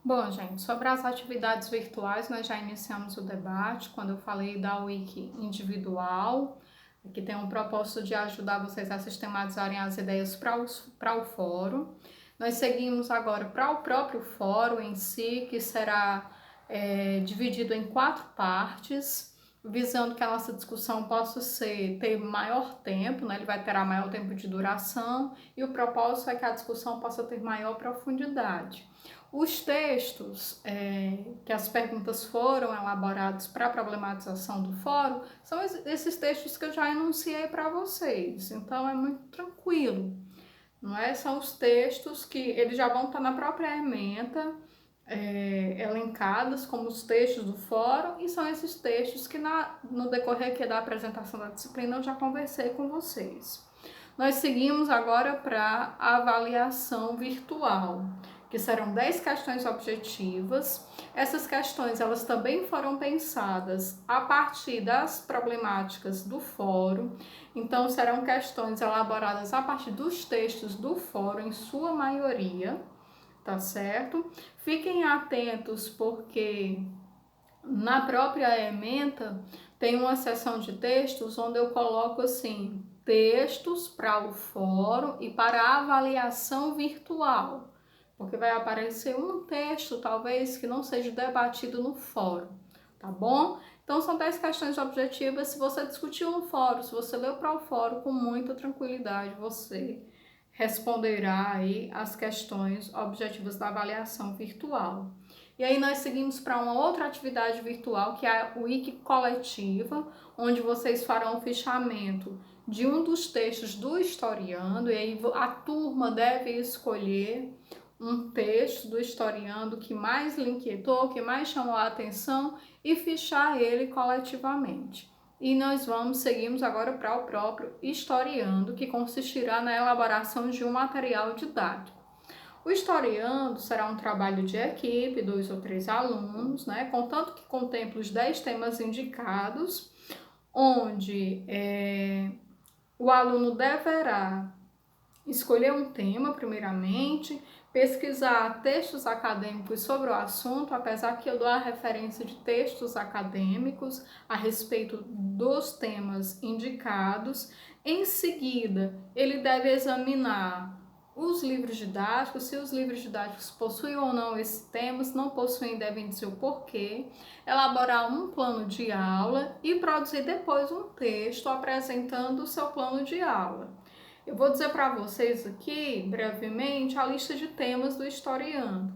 Bom, gente, sobre as atividades virtuais, nós já iniciamos o debate quando eu falei da Wiki individual, que tem um propósito de ajudar vocês a sistematizarem as ideias para o fórum. Nós seguimos agora para o próprio fórum em si, que será dividido em 4 partes, visando que a nossa discussão possa ter maior tempo, né? Ele vai ter maior tempo de duração, e o propósito é que a discussão possa ter maior profundidade. Os textos que as perguntas foram elaborados para a problematização do fórum são esses textos que eu já enunciei para vocês, então é muito tranquilo, não é? São os textos que eles já vão estar na própria ementa, elencados como os textos do fórum, e são esses textos que no decorrer aqui da apresentação da disciplina eu já conversei com vocês. Nós seguimos agora para a avaliação virtual, que serão 10 questões objetivas. Essas questões elas também foram pensadas a partir das problemáticas do fórum, então serão questões elaboradas a partir dos textos do fórum, em sua maioria, tá certo? Fiquem atentos porque na própria ementa tem uma seção de textos onde eu coloco assim, textos para o fórum e para a avaliação virtual, porque vai aparecer um texto talvez que não seja debatido no fórum, tá bom? Então são 10 questões objetivas. Se você discutiu no fórum, se você leu para o fórum, com muita tranquilidade você responderá aí as questões objetivas da avaliação virtual. E aí nós seguimos para uma outra atividade virtual, que é a Wiki coletiva, onde vocês farão o fichamento de um dos textos do historiando, e aí a turma deve escolher um texto do historiando que mais lhe inquietou, que mais chamou a atenção, e fichar ele coletivamente. E nós seguimos agora para o próprio historiando, que consistirá na elaboração de um material didático. O historiando será um trabalho de equipe, 2 ou 3 alunos, né? Contanto que contemple os 10 temas indicados, onde o aluno deverá escolher um tema, primeiramente, pesquisar textos acadêmicos sobre o assunto, apesar que eu dou a referência de textos acadêmicos a respeito dos temas indicados. Em seguida, ele deve examinar os livros didáticos, se os livros didáticos possuem ou não esses temas, se não possuem, devem dizer o porquê, elaborar um plano de aula e produzir depois um texto apresentando o seu plano de aula. Eu vou dizer para vocês aqui, brevemente, a lista de temas do historiando.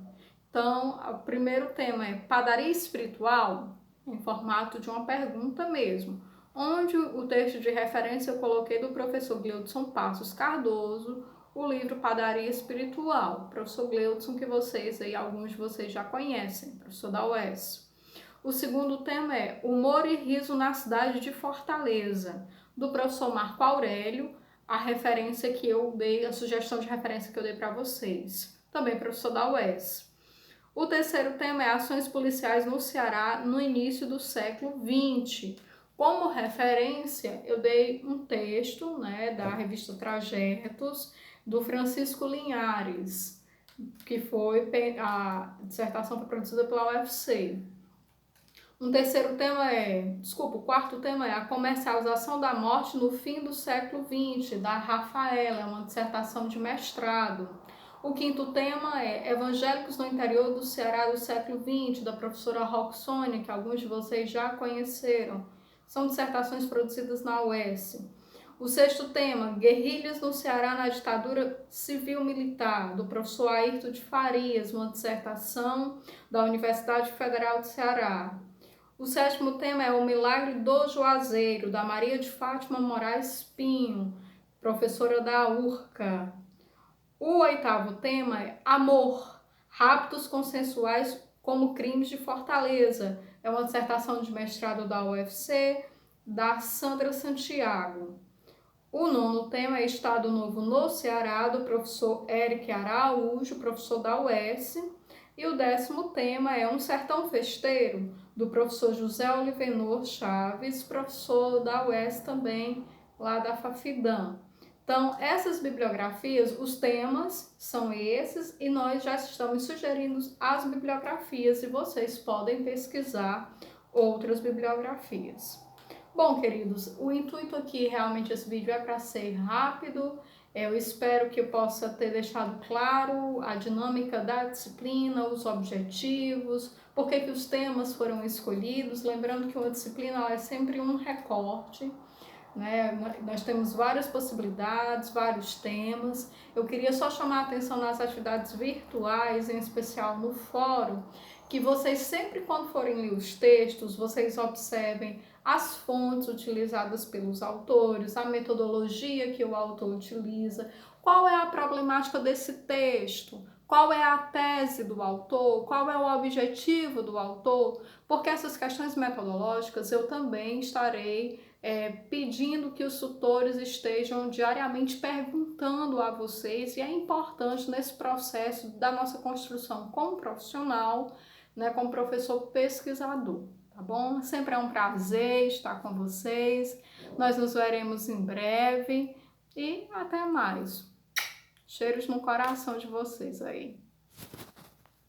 Então, o primeiro tema é padaria espiritual, em formato de uma pergunta mesmo, onde o texto de referência eu coloquei do professor Gleudson Passos Cardoso, o livro Padaria Espiritual, professor Gleudson, que vocês aí, alguns de vocês já conhecem, professor da UES. O segundo tema é Humor e Riso na Cidade de Fortaleza, do professor Marco Aurélio, a referência que eu dei, a sugestão de referência que eu dei para vocês. Também professor da UES. O terceiro tema é Ações Policiais no Ceará no início do século XX. Como referência, eu dei um texto, né, da revista Trajetos, do Francisco Linhares, que foi a dissertação foi produzida pela UFC. O quarto tema é a comercialização da morte no fim do século XX, da Rafaela, é uma dissertação de mestrado. O quinto tema é Evangélicos no interior do Ceará do século XX, da professora Roxônia, que alguns de vocês já conheceram. São dissertações produzidas na UES. O sexto tema, Guerrilhas no Ceará na ditadura civil-militar, do professor Ayrton de Farias, uma dissertação da Universidade Federal do Ceará. O sétimo tema é O Milagre do Juazeiro, da Maria de Fátima Moraes Pinho, professora da URCA. O oitavo tema é Amor, Raptos Consensuais como Crimes de Fortaleza. É uma dissertação de mestrado da UFC, da Sandra Santiago. O nono tema é Estado Novo no Ceará, do professor Eric Araújo, professor da UES. E o décimo tema é Um Sertão Festeiro, do professor José Olivenor Chaves, professor da UES também, lá da Fafidam. Então, essas bibliografias, os temas são esses e nós já estamos sugerindo as bibliografias e vocês podem pesquisar outras bibliografias. Bom, queridos, o intuito aqui realmente esse vídeo é para ser rápido. Eu espero que eu possa ter deixado claro a dinâmica da disciplina, os objetivos, por que os temas foram escolhidos. Lembrando que uma disciplina é sempre um recorte, né? Nós temos várias possibilidades, vários temas. Eu queria só chamar a atenção nas atividades virtuais, em especial no fórum, que vocês sempre quando forem ler os textos, vocês observem as fontes utilizadas pelos autores, a metodologia que o autor utiliza, qual é a problemática desse texto, qual é a tese do autor, qual é o objetivo do autor, porque essas questões metodológicas eu também estarei pedindo que os tutores estejam diariamente perguntando a vocês, e é importante nesse processo da nossa construção como profissional, né, como professor pesquisador, tá bom? Sempre é um prazer estar com vocês, nós nos veremos em breve e até mais. Cheiros no coração de vocês aí.